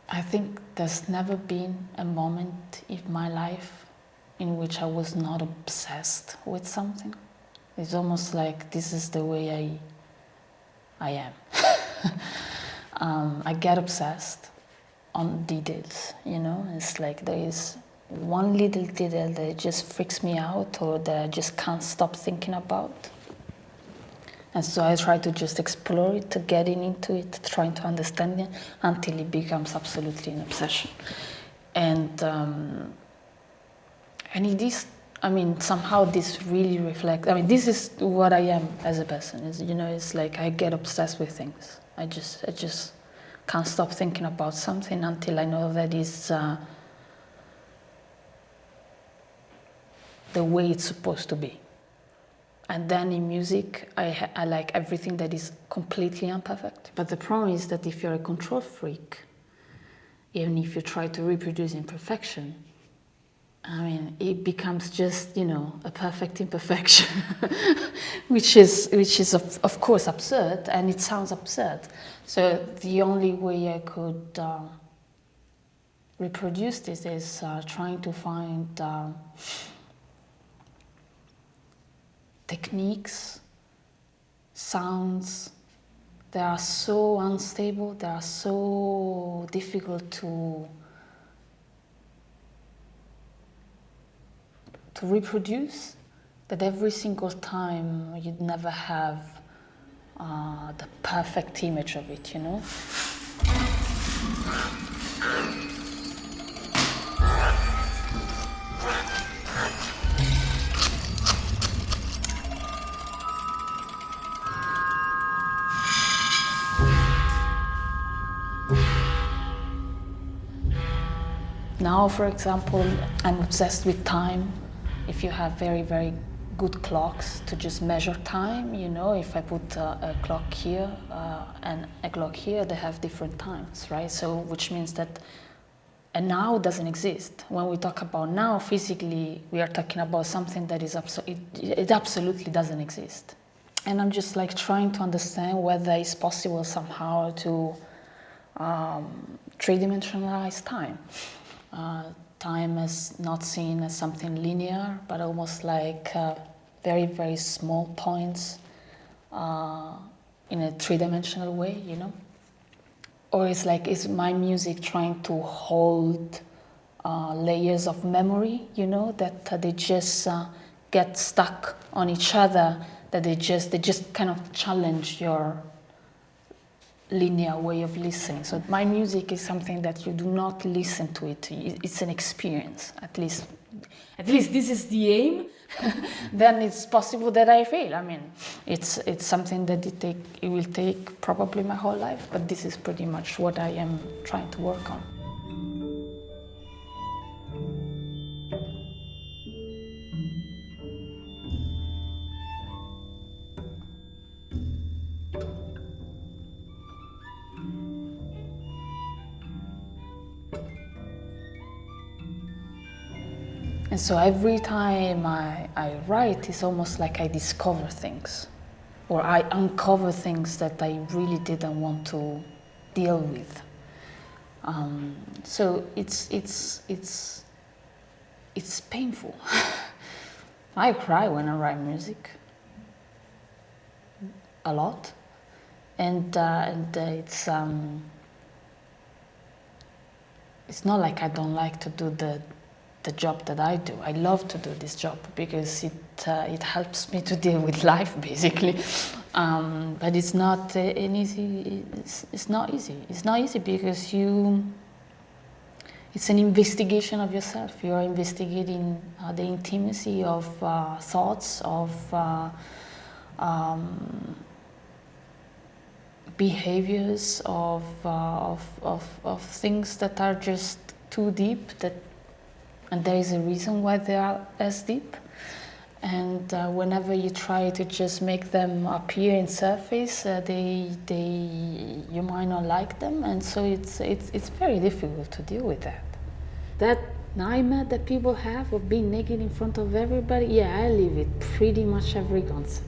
I think there's never been a moment in my life in which I was not obsessed with something. It's almost like this is the way I am. I get obsessed on details, you know. It's like there is one little detail that just freaks me out or that I just can't stop thinking about. And so I try to just explore it, to get into it, trying to understand it until it becomes absolutely an obsession. And it is, I mean, somehow this really reflects, I mean, this is what I am as a person, is, you know, it's like I get obsessed with things. I just can't stop thinking about something until I know that is the way it's supposed to be. And then in music, I like everything that is completely imperfect. But the problem is that if you're a control freak, even if you try to reproduce imperfection, I mean, it becomes just, you know, a perfect imperfection, which is of course absurd, and it sounds absurd. So the only way I could reproduce this is trying to find techniques, sounds that are so unstable, that are so difficult to reproduce, that every single time you'd never have the perfect image of it, you know? Now, for example, I'm obsessed with time. If you have very, very good clocks to just measure time, you know, if I put a clock here and a clock here, they have different times, right? So, which means that a now doesn't exist. When we talk about now, physically, we are talking about something that is it absolutely doesn't exist. And I'm just like trying to understand whether it's possible somehow to three-dimensionalize time. Time is not seen as something linear, but almost like very, very small points in a three-dimensional way, you know? Or it's like, is my music trying to hold layers of memory, you know, that they just get stuck on each other, that they just kind of challenge your linear way of listening. So my music is something that you do not listen to it. It's an experience. At least this is the aim. Then it's possible that I fail. I mean, it's something that it will take probably my whole life. But this is pretty much what I am trying to work on. And so every time I write, it's almost like I discover things, or I uncover things that I really didn't want to deal with. So it's painful. I cry when I write music, a lot, and it's not like I don't like to do the job that I do. I love to do this job because it helps me to deal with life, basically. But it's not an easy. It's not easy. It's not easy because it's an investigation of yourself. You are investigating the intimacy of thoughts, of behaviors, of things that are just too deep. And there is a reason why they are as deep. And whenever you try to just make them appear in surface, you might not like them, and so it's very difficult to deal with that. That nightmare that people have of being naked in front of everybody, yeah, I live it pretty much every concert.